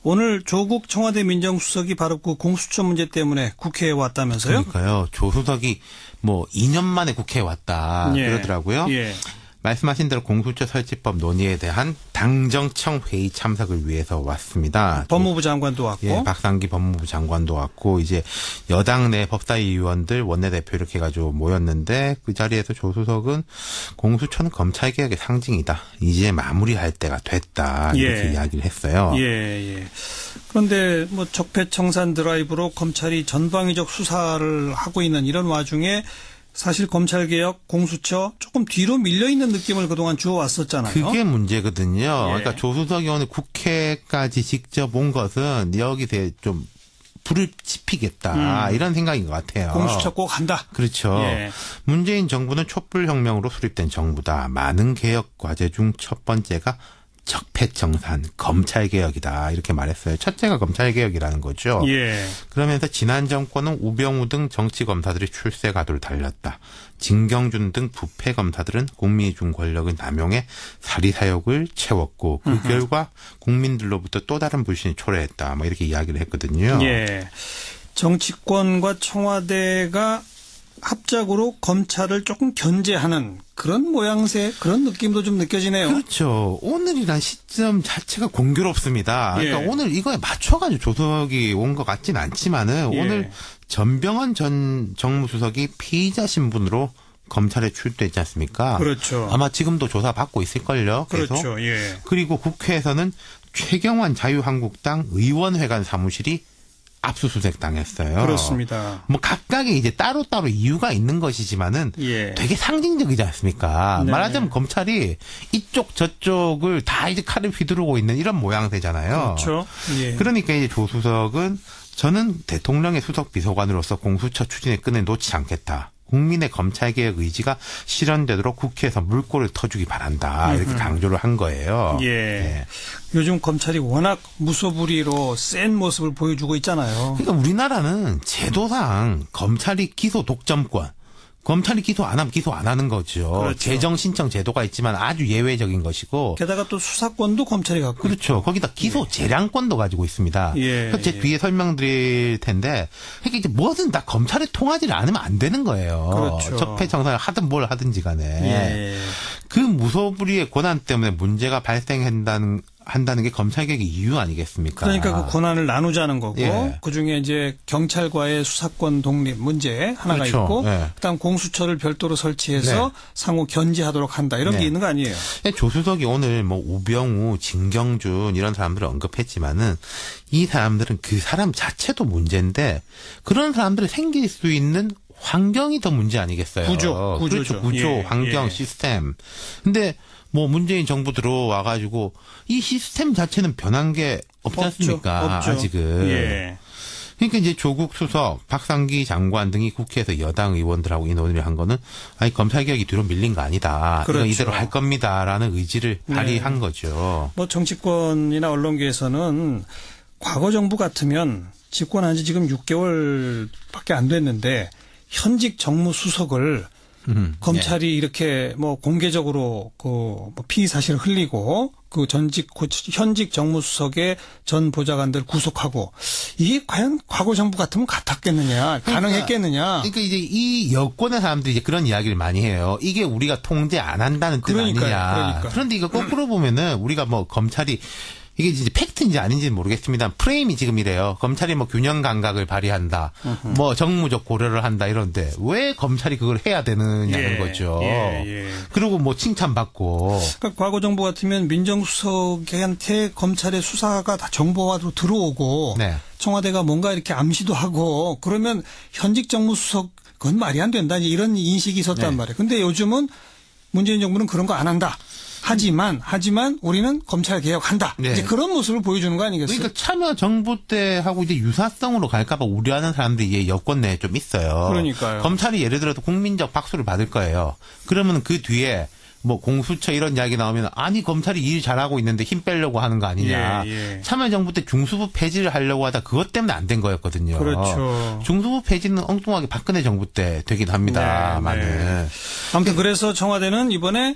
오늘 조국 청와대 민정수석이 바로 그 공수처 문제 때문에 국회에 왔다면서요? 그러니까요. 조 수석이 뭐 2년 만에 국회에 왔다 그러더라고요. 예. 말씀하신 대로 공수처 설치법 논의에 대한 당정청 회의 참석을 위해서 왔습니다. 법무부 장관도 왔고. 예, 박상기 법무부 장관도 왔고 이제 여당 내 법사위 의원들 원내대표 이렇게 해가지고 모였는데 그 자리에서 조 수석은 공수처는 검찰개혁의 상징이다. 이제 마무리할 때가 됐다. 이렇게 이야기를 했어요. 예. 그런데 뭐 적폐청산 드라이브로 검찰이 전방위적 수사를 하고 있는 이런 와중에 사실 검찰개혁, 공수처 조금 뒤로 밀려있는 느낌을 그동안 주어왔었잖아요. 그게 문제거든요. 예. 그러니까 조 수석이 오늘 국회까지 직접 온 것은 여기서 좀 불을 지피겠다 이런 생각인 것 같아요. 공수처 꼭 한다. 그렇죠. 예. 문재인 정부는 촛불혁명으로 수립된 정부다. 많은 개혁 과제 중 첫 번째가 적폐청산, 검찰개혁이다. 이렇게 말했어요. 첫째가 검찰개혁이라는 거죠. 예. 그러면서 지난 정권은 우병우 등 정치검사들이 출세 가도를 달렸다. 진경준 등 부패검사들은 국민이 준 권력을 남용해 사리사욕을 채웠고 그 결과 국민들로부터 또 다른 불신이 초래했다. 뭐 이렇게 이야기를 했거든요. 예. 정치권과 청와대가 합작으로 검찰을 조금 견제하는 그런 모양새, 그런 느낌도 좀 느껴지네요. 그렇죠. 오늘이란 시점 자체가 공교롭습니다. 그러니까 예. 오늘 이거에 맞춰가지고 조석이 온 것 같진 않지만은 예. 오늘 전병헌 전 정무수석이 피의자 신분으로 검찰에 출두했지 않습니까? 그렇죠. 아마 지금도 조사 받고 있을걸요. 계속. 그렇죠. 예. 그리고 국회에서는 최경환 자유한국당 의원회관 사무실이 압수수색 당했어요. 그렇습니다. 뭐 각각의 이제 따로따로 이유가 있는 것이지만은 예. 되게 상징적이지 않습니까? 네. 말하자면 검찰이 이쪽 저쪽을 다 이제 칼을 휘두르고 있는 이런 모양새잖아요. 그렇죠. 예. 그러니까 이제 조 수석은 저는 대통령의 수석 비서관으로서 공수처 추진의 끈을 놓지 않겠다. 국민의 검찰개혁 의지가 실현되도록 국회에서 물꼬를 터주기 바란다. 이렇게 강조를 한 거예요. 예. 네. 요즘 검찰이 워낙 무소불위로 센 모습을 보여주고 있잖아요. 그러니까 우리나라는 제도상 검찰이 기소 독점권, 검찰이 기소 안 하면 기소 안 하는 거죠. 그렇죠. 재정 신청 제도가 있지만 아주 예외적인 것이고. 게다가 또 수사권도 검찰이 갖고 그렇죠. 거기다 기소 재량권도 가지고 있습니다. 예. 제 뒤에 설명드릴 텐데, 그러니까 이제 뭐든 다 검찰에 통하지를 않으면 안 되는 거예요. 그렇죠. 적폐청산을 하든 뭘 하든지 간에. 예. 그 무소불위의 권한 때문에 문제가 한다는 게 검찰개혁의 이유 아니겠습니까? 그러니까 그 권한을 나누자는 거고 예. 그중에 이제 경찰과의 수사권 독립 문제 하나가 그렇죠. 있고 예. 그다음 공수처를 별도로 설치해서 네. 상호 견제하도록 한다 이런 게 네. 있는 거 아니에요? 조 수석이 오늘 뭐 우병우, 진경준 이런 사람들을 언급했지만은 이 사람들은 그 사람 자체도 문제인데 그런 사람들이 생길 수 있는 환경이 더 문제 아니겠어요? 구조죠. 그렇죠. 구조, 예. 환경, 예. 시스템. 근데 뭐 문재인 정부 들어와가지고 이 시스템 자체는 변한 게 없지 않습니까? 없죠. 아직은. 예. 그러니까 이제 조국 수석, 박상기 장관 등이 국회에서 여당 의원들하고 이 논의를 한 거는 아니 검찰개혁이 뒤로 밀린 거 아니다. 그렇죠. 이거 이대로 할 겁니다라는 의지를 발휘한 거죠. 뭐 정치권이나 언론계에서는 과거 정부 같으면 집권한 지 지금 6개월밖에 안 됐는데 현직 정무수석을 검찰이 이렇게 뭐 공개적으로 그 피의 사실을 흘리고 그 현직 정무수석의 전 보좌관들 구속하고 이게 과연 과거 정부 같으면 같았겠느냐, 가능했겠느냐. 그러니까 이제 이 여권의 사람들이 이제 그런 이야기를 많이 해요. 이게 우리가 통제 안 한다는 뜻 아니냐. 그러니까. 그런데 이거 거꾸로 보면은 우리가 뭐 검찰이 이게 이제 팩트인지 아닌지는 모르겠습니다. 프레임이 지금 이래요. 검찰이 뭐 균형 감각을 발휘한다. 뭐 정무적 고려를 한다 이런데 왜 검찰이 그걸 해야 되느냐는 거죠. 그리고 뭐 칭찬받고. 그러니까 과거 정부 같으면 민정수석한테 검찰의 수사가 다 정보화로 들어오고 네. 청와대가 뭔가 이렇게 암시도 하고 그러면 현직 정무수석 그건 말이 안 된다. 이런 인식이 있었단 말이에요. 근데 요즘은 문재인 정부는 그런 거 안 한다. 하지만 우리는 검찰 개혁한다. 네. 이제 그런 모습을 보여주는 거 아니겠어요? 그러니까 참여 정부 때하고 이제 유사성으로 갈까봐 우려하는 사람들이 이제 여권 내에 좀 있어요. 그러니까요. 검찰이 예를 들어서 국민적 박수를 받을 거예요. 그러면 그 뒤에 뭐 공수처 이런 이야기 나오면 아니 검찰이 일 잘하고 있는데 힘 빼려고 하는 거 아니냐. 참여정부 때 중수부 폐지를 하려고 하다 그것 때문에 안 된 거였거든요. 그렇죠. 중수부 폐지는 엉뚱하게 박근혜 정부 때 되긴 합니다만은. 아무튼 그래서 청와대는 이번에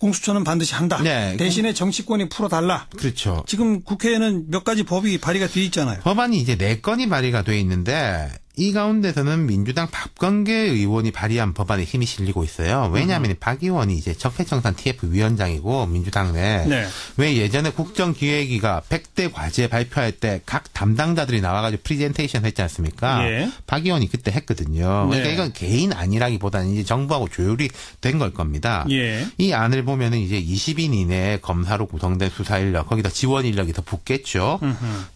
공수처는 반드시 한다. 네. 대신에 정치권이 풀어달라. 그렇죠. 지금 국회에는 몇 가지 법이 발의가 돼 있잖아요. 법안이 이제 4건이 발의가 돼 있는데 이 가운데서는 민주당 박범계 의원이 발의한 법안에 힘이 실리고 있어요. 왜냐하면 박 의원이 이제 적폐청산 TF 위원장이고 민주당 내 네. 왜 예전에 국정기획위가 100대 과제 발표할 때 각 담당자들이 나와가지고 프리젠테이션 했지 않습니까? 예. 박 의원이 그때 했거든요. 그러니까 네. 이건 개인 아니라기보다는 이제 정부하고 조율이 된 걸 겁니다. 예. 이 안을 보면은 이제 20인 이내에 검사로 구성된 수사 인력, 거기다 지원 인력이 더 붙겠죠.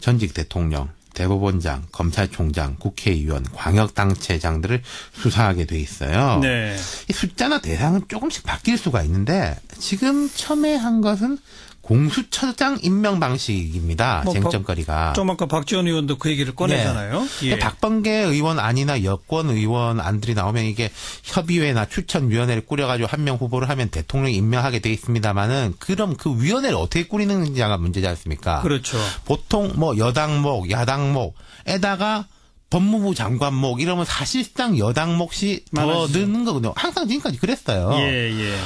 전직 대통령, 대법원장, 검찰총장, 국회의원, 광역단체장들을 수사하게 돼 있어요. 네. 이 숫자나 대상은 조금씩 바뀔 수가 있는데 지금 첨예한 것은 공수처장 임명 방식입니다. 뭐 쟁점거리가. 좀 아까 박지원 의원도 그 얘기를 꺼내잖아요. 네. 예. 박범계 의원 안이나 여권 의원 안들이 나오면 이게 협의회나 추천위원회를 꾸려가지고 한 명 후보를 하면 대통령이 임명하게 돼 있습니다만은 그럼 그 위원회를 어떻게 꾸리는지가 문제지 않습니까? 그렇죠. 보통 뭐 여당목, 야당목에다가 법무부 장관목 이러면 사실상 여당몫이 더 많아지죠. 느는 거거든요. 항상 지금까지 그랬어요. 예, 예.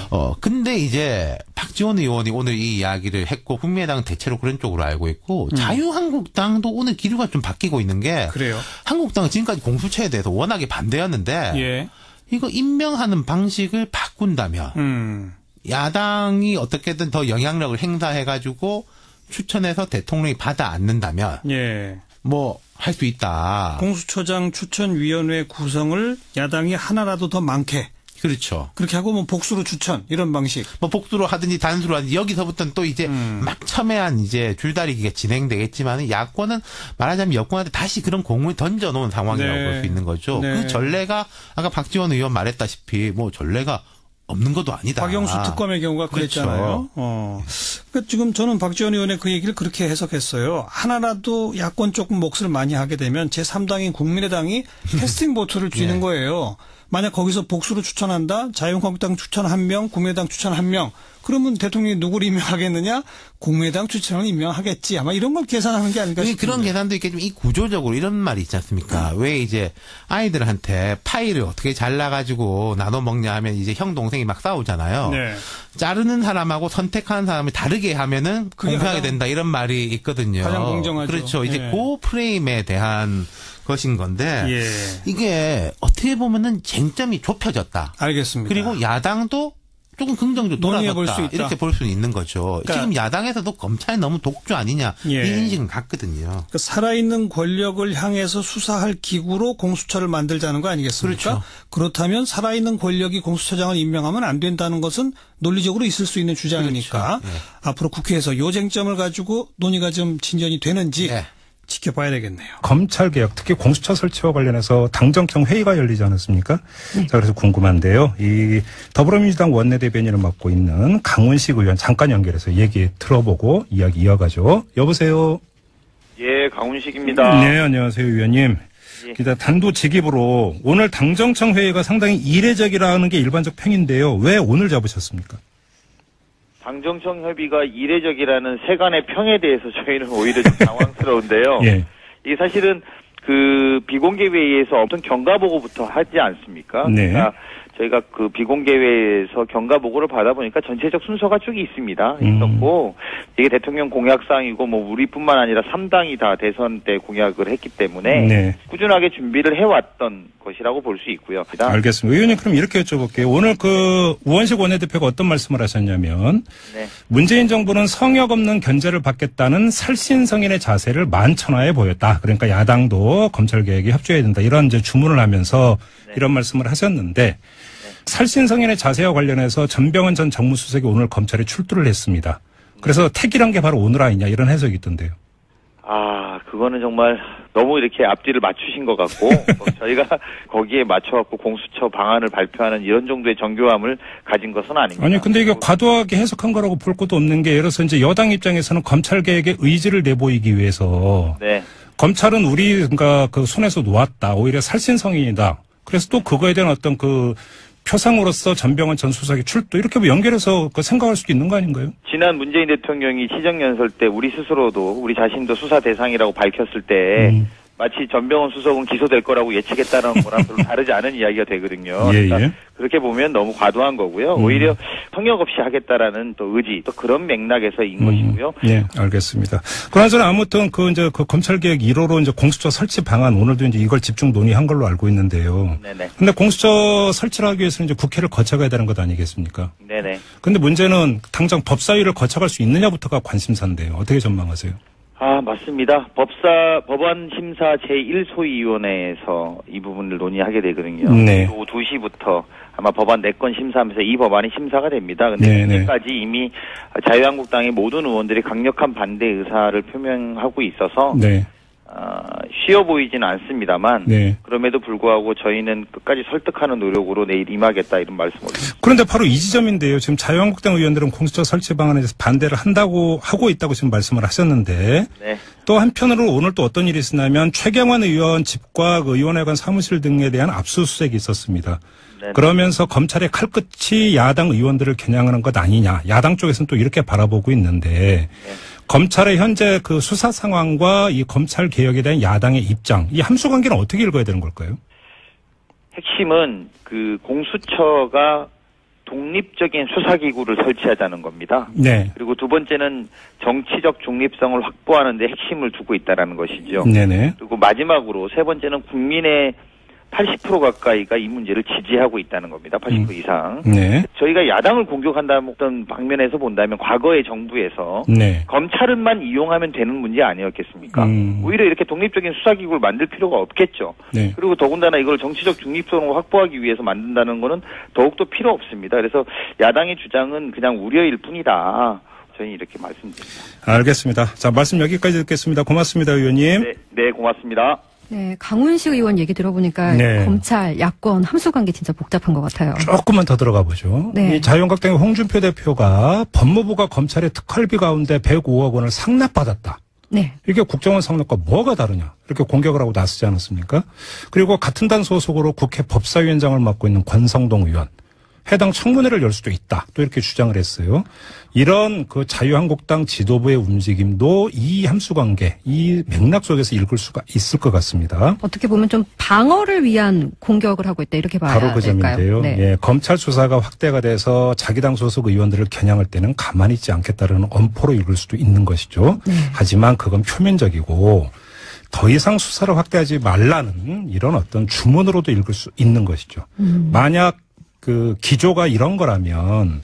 근데 이제 박지원 의원이 오늘 이 이야기를 했고 국민의당은 대체로 그런 쪽으로 알고 있고 자유한국당도 오늘 기류가 좀 바뀌고 있는 게 그래요. 한국당은 지금까지 공수처에 대해서 워낙에 반대였는데 예. 이거 임명하는 방식을 바꾼다면 야당이 어떻게든 더 영향력을 행사해가지고 추천해서 대통령이 받아 안는다면 예. 뭐 할 수 있다. 공수처장 추천위원회 구성을 야당이 하나라도 더 많게 그렇죠. 그렇게 하고 뭐 복수로 추천 이런 방식. 뭐 복수로 하든지 단수로 하든지 여기서부터는 또 이제 막 첨예한 이제 줄다리기가 진행되겠지만 야권은 말하자면 여권한테 다시 그런 공을 던져놓은 상황이라고 네. 볼 수 있는 거죠. 네. 그 전례가 아까 박지원 의원 말했다시피 뭐 전례가 없는 것도 아니다. 박영수 특검의 경우가 그랬잖아요. 그렇죠. 그러니까 지금 저는 박지원 의원의 그 얘기를 그렇게 해석했어요. 하나라도 야권 쪽 몫을 많이 하게 되면 제3당인 국민의당이 캐스팅 보트를 쥐는 네. 거예요. 만약 거기서 복수로 추천한다. 자유한국당 추천 1명, 국민의당 추천 1명. 그러면 대통령이 누구를 임명하겠느냐? 국민의당 추천을 임명하겠지. 아마 이런 걸 계산하는 게 아닐까 싶습니다. 그런 계산도 있겠지만 이 구조적으로 이런 말이 있지 않습니까? 왜 이제 아이들한테 파이를 어떻게 잘라가지고 나눠 먹냐 하면 이제 형 동생이 막 싸우잖아요. 네. 자르는 사람하고 선택하는 사람을 다르게 하면은 그게 공평하게 가장- 된다 이런 말이 있거든요. 가장 공정하죠. 그렇죠. 이제 예. 그 프레임에 대한 것인 건데 예. 이게 어떻게 보면은 쟁점이 좁혀졌다. 알겠습니다. 그리고 야당도 조금 긍정적으로 논의해 볼 수 돌아섰다. 있다. 이렇게 볼 수 있는 거죠. 그러니까- 지금 야당에서도 검찰이 너무 독주 아니냐 예. 이 인식은 같거든요. 그러니까 살아있는 권력을 향해서 수사할 기구로 공수처를 만들자는 거 아니겠습니까? 그렇죠. 그렇다면 살아있는 권력이 공수처장을 임명하면 안 된다는 것은 논리적으로 있을 수 있는 주장이니까 그렇죠. 네. 앞으로 국회에서 요 쟁점을 가지고 논의가 좀 진전이 되는지 네. 지켜봐야 되겠네요. 검찰개혁, 특히 공수처 설치와 관련해서 당정청 회의가 열리지 않았습니까? 자, 그래서 궁금한데요. 이 더불어민주당 원내대변인을 맡고 있는 강훈식 의원 잠깐 연결해서 얘기 들어보고 이야기 이어가죠. 여보세요. 예, 강훈식입니다. 네, 안녕하세요, 의원님. 예. 일단 단도직입으로 오늘 당정청 회의가 상당히 이례적이라는 게 일반적 평인데요. 왜 오늘 잡으셨습니까? 당정청 협의가 이례적이라는 세간의 평에 대해서 저희는 오히려 좀 당황스러운데요. 예. 이게 사실은 그 비공개 회의에서 어떤 경과보고부터 하지 않습니까? 네. 그러니까 저희가 그 비공개 회의에서 경과보고를 받아보니까 전체적 순서가 쭉 있습니다. 있었고 이게 대통령 공약사항이고 뭐 우리뿐만 아니라 3당이 다 대선 때 공약을 했기 때문에 네. 꾸준하게 준비를 해왔던 것이라고 볼 수 있고요. 알겠습니다. 의원님 그럼 이렇게 여쭤볼게요. 오늘 그 우원식 원내대표가 어떤 말씀을 하셨냐면 네. 문재인 정부는 성역 없는 견제를 받겠다는 살신성인의 자세를 만천하에 보였다. 그러니까 야당도 검찰개혁에 협조해야 된다. 이런 이제 주문을 하면서 네. 이런 말씀을 하셨는데 살신성인의 자세와 관련해서 전병헌 전 정무수석이 오늘 검찰에 출두를 했습니다. 그래서 택이란 게 바로 오늘 아니냐 이런 해석이 있던데요. 아, 그거는 정말 너무 이렇게 앞뒤를 맞추신 것 같고 저희가 거기에 맞춰갖고 공수처 방안을 발표하는 이런 정도의 정교함을 가진 것은 아닙니다. 아니 근데 이게 과도하게 해석한 거라고 볼 것도 없는 게 예를 들어서 이제 여당 입장에서는 검찰개혁의 의지를 내보이기 위해서 네. 검찰은 우리 그러니까 그 손에서 놓았다. 오히려 살신성인이다. 그래서 또 그거에 대한 어떤 그 표상으로서 전병헌 전 수석의 출두 이렇게 뭐 연결해서 그 생각할 수도 있는 거 아닌가요? 지난 문재인 대통령이 시정연설 때 우리 스스로도 우리 자신도 수사 대상이라고 밝혔을 때 마치 전병헌 수석은 기소될 거라고 예측했다는 거랑 별로 다르지 않은 이야기가 되거든요. 예, 그러니까 예. 그렇게 보면 너무 과도한 거고요. 오히려 성역 없이 하겠다라는 또 의지, 또 그런 맥락에서인 것이고요. 예, 알겠습니다. 그나저나 아무튼 그 검찰개혁 1호로 이제 공수처 설치 방안 오늘도 이제 이걸 집중 논의한 걸로 알고 있는데요. 네네. 근데 공수처 설치를 하기 위해서는 이제 국회를 거쳐가야 되는 것 아니겠습니까? 네네. 근데 문제는 당장 법사위를 거쳐갈 수 있느냐부터가 관심사인데요. 어떻게 전망하세요? 맞습니다. 법안 심사 제1소위위원회에서 이 부분을 논의하게 되거든요. 네. 오후 2시부터 아마 법안 4건 심사하면서 이 법안이 심사가 됩니다. 근데 현재까지 이미 자유한국당의 모든 의원들이 강력한 반대 의사를 표명하고 있어서 네. 쉬워 보이지는 않습니다만 네. 그럼에도 불구하고 저희는 끝까지 설득하는 노력으로 내일 임하겠다 이런 말씀을 드립니다. 그런데 바로 이 지점인데요. 지금 자유한국당 의원들은 공수처 설치 방안에 대해서 반대를 하고 있다고 지금 말씀을 하셨는데 네. 또 한편으로 오늘 또 어떤 일이 있었냐면 최경환 의원 집과 그 의원회관 사무실 등에 대한 압수수색이 있었습니다. 네네. 그러면서 검찰의 칼끝이 야당 의원들을 겨냥하는 것 아니냐. 야당 쪽에서는 또 이렇게 바라보고 있는데 네. 검찰의 현재 그 수사 상황과 이 검찰 개혁에 대한 야당의 입장, 이 함수관계는 어떻게 읽어야 되는 걸까요? 핵심은 그 공수처가 독립적인 수사기구를 설치하자는 겁니다. 네. 그리고 두 번째는 정치적 중립성을 확보하는 데 핵심을 두고 있다는 것이죠. 네네. 그리고 마지막으로 세 번째는 국민의 80% 가까이가 이 문제를 지지하고 있다는 겁니다. 80% 이상. 네. 저희가 야당을 공격한다는 어떤 방면에서 본다면 과거의 정부에서 네. 검찰은만 이용하면 되는 문제 아니었겠습니까? 오히려 이렇게 독립적인 수사기구를 만들 필요가 없겠죠. 네. 그리고 더군다나 이걸 정치적 중립성을 확보하기 위해서 만든다는 거는 더욱더 필요 없습니다. 그래서 야당의 주장은 그냥 우려일 뿐이다. 저희는 이렇게 말씀드립니다. 알겠습니다. 자, 말씀 여기까지 듣겠습니다. 고맙습니다, 의원님. 네, 고맙습니다. 네, 강훈식 의원 얘기 들어보니까 네. 검찰, 야권 함수관계 진짜 복잡한 것 같아요. 조금만 더 들어가 보죠. 네. 이 자유한국당의 홍준표 대표가 법무부가 검찰의 특활비 가운데 105억 원을 상납받았다. 네. 이게 국정원 상납과 뭐가 다르냐. 이렇게 공격을 하고 나서지 않았습니까? 그리고 같은 단 소속으로 국회 법사위원장을 맡고 있는 권성동 의원. 해당 청문회를 열 수도 있다. 또 이렇게 주장을 했어요. 이런 그 자유한국당 지도부의 움직임도 이 함수관계, 이 맥락 속에서 읽을 수가 있을 것 같습니다. 어떻게 보면 좀 방어를 위한 공격을 하고 있다. 이렇게 봐야 바로 그 될까요? 점인데요. 네. 예, 검찰 수사가 확대가 돼서 자기 당 소속 의원들을 겨냥할 때는 가만히 있지 않겠다는 엄포로 읽을 수도 있는 것이죠. 네. 하지만 그건 표면적이고 더 이상 수사를 확대하지 말라는 이런 어떤 주문으로도 읽을 수 있는 것이죠. 만약 그 기조가 이런 거라면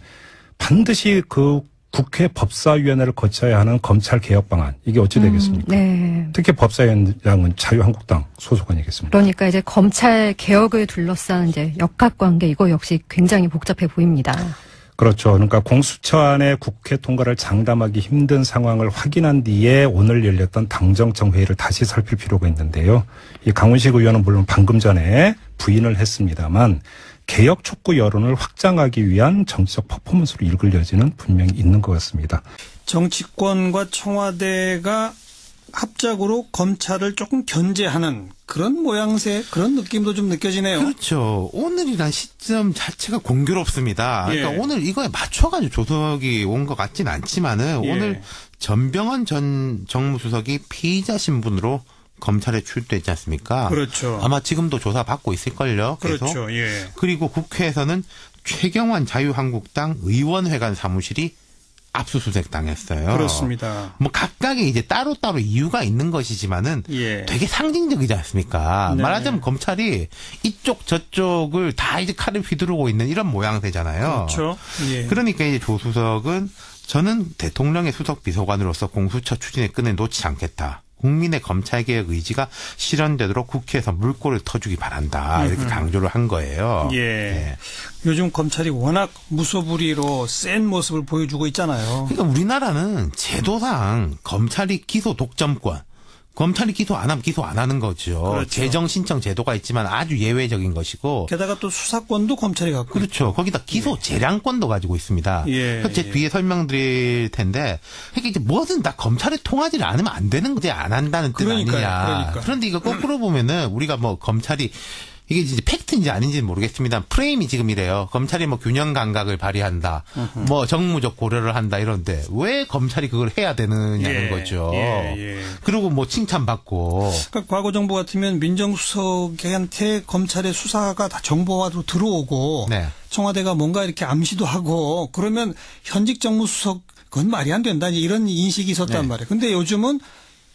반드시 그 국회 법사위원회를 거쳐야 하는 검찰 개혁 방안 이게 어찌 되겠습니까? 네. 특히 법사위원장은 자유한국당 소속 아니겠습니까? 그러니까 이제 검찰 개혁을 둘러싼 이제 역학관계 이거 역시 굉장히 복잡해 보입니다. 그렇죠. 그러니까 공수처 안에 국회 통과를 장담하기 힘든 상황을 확인한 뒤에 오늘 열렸던 당정청 회의를 다시 살필 필요가 있는데요. 이 강훈식 의원은 물론 방금 전에 부인을 했습니다만 개혁 촉구 여론을 확장하기 위한 정치적 퍼포먼스로 읽을 여지는 분명히 있는 것 같습니다. 정치권과 청와대가 합작으로 검찰을 조금 견제하는 그런 모양새, 그런 느낌도 좀 느껴지네요. 그렇죠. 오늘이란 시점 자체가 공교롭습니다. 그러니까 예. 오늘 이거에 맞춰가지고 조석이 온 것 같진 않지만은 예. 오늘 전병헌 전 정무수석이 피의자 신분으로 검찰에 출두했지 않습니까? 그렇죠. 아마 지금도 조사 받고 있을걸요. 계속. 그렇죠. 예. 그리고 국회에서는 최경환 자유한국당 의원회관 사무실이 압수수색 당했어요. 그렇습니다. 뭐 각각의 이제 따로따로 이유가 있는 것이지만은 예. 되게 상징적이지 않습니까? 네. 말하자면 검찰이 이쪽 저쪽을 다 이제 칼을 휘두르고 있는 이런 모양새잖아요. 그렇죠. 예. 그러니까 이제 조수석은 저는 대통령의 수석 비서관으로서 공수처 추진의 끈을 놓지 않겠다. 국민의 검찰개혁 의지가 실현되도록 국회에서 물꼬를 터주기 바란다. 이렇게 강조를 한 거예요. 예. 네. 요즘 검찰이 워낙 무소불위로 센 모습을 보여주고 있잖아요. 그러니까 우리나라는 제도상 검찰이 기소 독점권, 검찰이 기소 안 하면 기소 안 하는 거죠. 그렇죠. 재정 신청 제도가 있지만 아주 예외적인 것이고. 게다가 또 수사권도 검찰이 갖고 그렇죠. 거기다 기소 재량권도 가지고 있습니다. 예, 그래서 제 예. 뒤에 설명드릴 텐데, 그러니까 이제 뭐든 다 검찰에 통하지를 않으면 안 되는 거지 안 한다는 뜻 그러니까요, 아니냐. 그러니까. 그런데 이거 거꾸로 보면은 우리가 뭐 검찰이 이게 이제 팩트인지 아닌지는 모르겠습니다. 프레임이 지금 이래요. 검찰이 뭐 균형 감각을 발휘한다. 뭐 정무적 고려를 한다 이런데 왜 검찰이 그걸 해야 되느냐는 거죠. 그리고 뭐 칭찬받고. 그러니까 과거 정부 같으면 민정수석한테 검찰의 수사가 다 정보화로 들어오고 네. 청와대가 뭔가 이렇게 암시도 하고 그러면 현직 정무수석 그건 말이 안 된다. 이런 인식이 있었단 말이에요. 근데 요즘은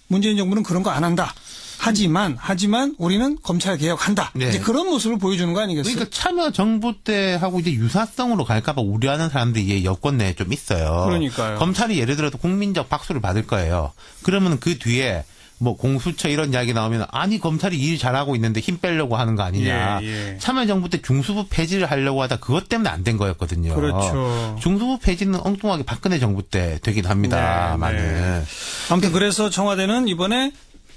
문재인 정부는 그런 거 안 한다. 하지만 우리는 검찰 개혁한다. 네. 이제 그런 모습을 보여주는 거 아니겠어요? 그러니까 참여 정부 때하고 이제 유사성으로 갈까봐 우려하는 사람들이 이제 여권 내에 좀 있어요. 그러니까요. 검찰이 예를 들어서 국민적 박수를 받을 거예요. 그러면 그 뒤에 뭐 공수처 이런 이야기 나오면 아니 검찰이 일 잘하고 있는데 힘 빼려고 하는 거 아니냐. 참여정부 때 중수부 폐지를 하려고 하다 그것 때문에 안 된 거였거든요. 그렇죠. 중수부 폐지는 엉뚱하게 박근혜 정부 때 되긴 합니다만은. 아무튼 그래서 청와대는 이번에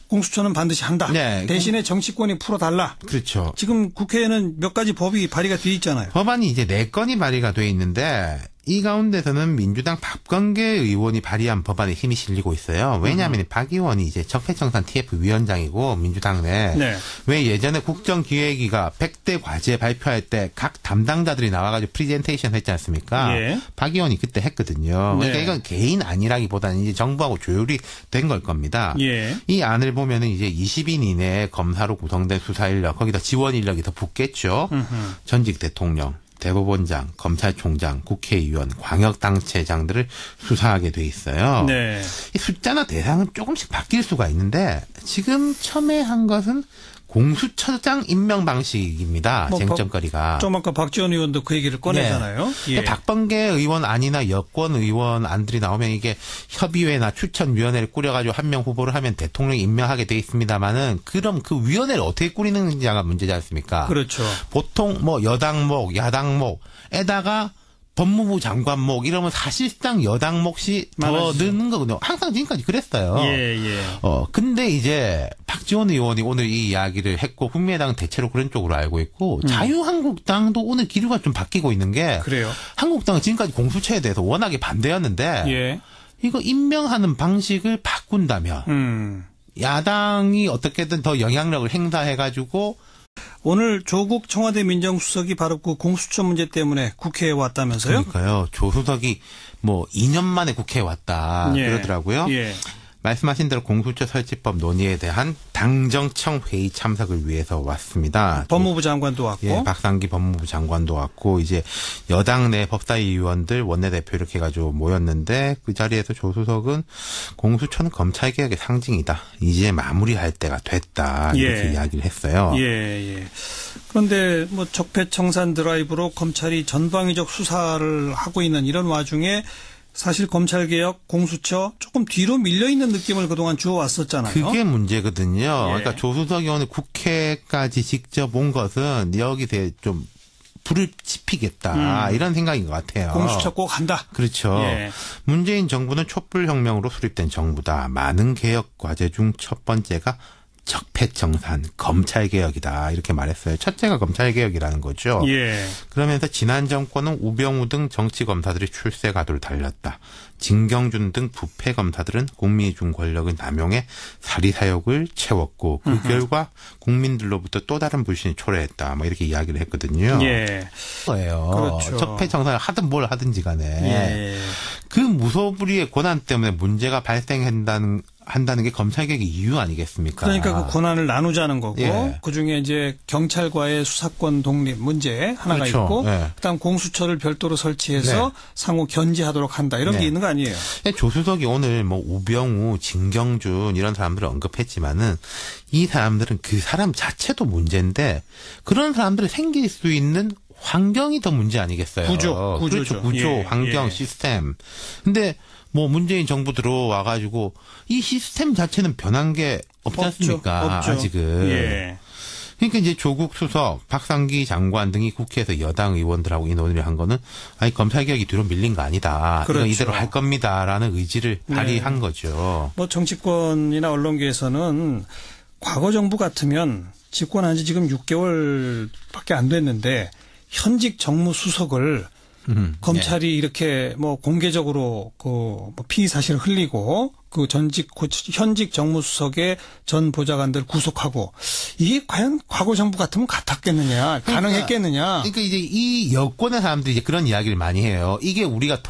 공수처는 반드시 한다. 네. 대신에 정치권이 풀어달라. 그렇죠. 지금 국회에는 몇 가지 법이 발의가 돼 있잖아요. 법안이 이제 4건이 발의가 돼 있는데 이 가운데서는 민주당 박범계 의원이 발의한 법안에 힘이 실리고 있어요. 왜냐하면 박 의원이 이제 적폐청산 TF 위원장이고 민주당 내. 네. 왜 예전에 국정기획위가 100대 과제 발표할 때 각 담당자들이 나와가지고 프리젠테이션 했지 않습니까? 예. 박 의원이 그때 했거든요. 그러니까 네. 이건 개인 아니라기보다는 이제 정부하고 조율이 된 걸 겁니다. 예. 이 안을 보면은 이제 20인 이내에 검사로 구성된 수사 인력, 거기다 지원 인력이 더 붙겠죠. 전직 대통령. 대법원장, 검찰총장, 국회의원, 광역단체장들을 수사하게 돼 있어요. 네. 이 숫자나 대상은 조금씩 바뀔 수가 있는데 지금 첨예한 것은 공수처장 임명 방식입니다. 뭐 쟁점거리가. 좀 아까 박지원 의원도 그 얘기를 꺼내잖아요. 네. 박범계 의원 안이나 여권 의원 안들이 나오면 이게 협의회나 추천위원회를 꾸려가지고 한 명 후보를 하면 대통령이 임명하게 돼 있습니다만은 그럼 그 위원회를 어떻게 꾸리는지가 문제지 않습니까? 그렇죠. 보통 뭐 여당목, 야당목에다가 법무부 장관목 이러면 사실상 여당 몫이 더 많아지죠. 느는 거거든요. 항상 지금까지 그랬어요. 예. 근데 이제 박지원 의원이 오늘 이 이야기를 했고 국민의당은 대체로 그런 쪽으로 알고 있고 자유한국당도 오늘 기류가 좀 바뀌고 있는 게 그래요. 한국당은 지금까지 공수처에 대해서 워낙에 반대였는데 예. 이거 임명하는 방식을 바꾼다면 야당이 어떻게든 더 영향력을 행사해가지고 오늘 조국 청와대 민정수석이 바로 그 공수처 문제 때문에 국회에 왔다면서요? 그러니까요. 조수석이 뭐 2년 만에 국회에 왔다 그러더라고요. 예. 말씀하신 대로 공수처 설치법 논의에 대한 당정청 회의 참석을 위해서 왔습니다. 법무부 장관도 왔고. 예, 박상기 법무부 장관도 왔고 이제 여당 내 법사위 의원들 원내대표 이렇게 해가지고 모였는데 그 자리에서 조수석은 공수처는 검찰개혁의 상징이다. 이제 마무리할 때가 됐다. 이렇게 이야기를 했어요. 예. 그런데 뭐 적폐청산 드라이브로 검찰이 전방위적 수사를 하고 있는 이런 와중에 사실 검찰개혁, 공수처 조금 뒤로 밀려있는 느낌을 그동안 주어왔었잖아요. 그게 문제거든요. 그러니까 조수석이 오늘 국회까지 직접 온 것은 여기서 좀 불을 지피겠다 이런 생각인 것 같아요. 공수처 꼭 한다. 그렇죠. 문재인 정부는 촛불혁명으로 수립된 정부다. 많은 개혁 과제 중 첫 번째가 적폐청산, 검찰개혁이다. 이렇게 말했어요. 첫째가 검찰개혁이라는 거죠. 그러면서 지난 정권은 우병우 등 정치검사들이 출세 가도를 달렸다. 진경준 등 부패검사들은 국민이 준 권력을 남용해 사리사욕을 채웠고 그 결과 국민들로부터 또 다른 불신이 초래했다. 뭐 이렇게 이야기를 했거든요. 거예요. 그렇죠. 적폐청산을 하든 뭘 하든지 간에 그 무소불위의 권한 때문에 문제가 발생한다는 게 검찰개혁의 이유 아니겠습니까? 그러니까 그 권한을 나누자는 거고 그중에 이제 경찰과의 수사권 독립 문제 하나가 있고 그다음 공수처를 별도로 설치해서 상호 견제하도록 한다. 이런 게 있는 거 아니에요? 조수석이 오늘 뭐 우병우, 진경준 이런 사람들을 언급했지만은 이 사람들은 그 사람 자체도 문제인데 그런 사람들이 생길 수 있는 환경이 더 문제 아니겠어요? 구조죠. 그렇죠. 구조, 환경, 시스템. 근데 뭐 문재인 정부 들어와가지고 이 시스템 자체는 변한 게 없지 않습니까? 없죠. 아직은. 그러니까 이제 조국 수석, 박상기 장관 등이 국회에서 여당 의원들하고 이 논의를 한 거는 아니 검찰개혁이 뒤로 밀린 거 아니다. 그렇죠. 이거 이대로 할 겁니다라는 의지를 발휘한 거죠. 뭐 정치권이나 언론계에서는 과거 정부 같으면 집권한 지 지금 6개월밖에 안 됐는데 현직 정무수석을 검찰이 이렇게 뭐 공개적으로 그 피의 사실을 흘리고 그 현직 정무수석의 전 보좌관들 구속하고 이게 과연 과거 정부 같으면 같았겠느냐, 가능했겠느냐. 그러니까 이제 이 여권의 사람들이 이제 그런 이야기를 많이 해요. 이게 우리가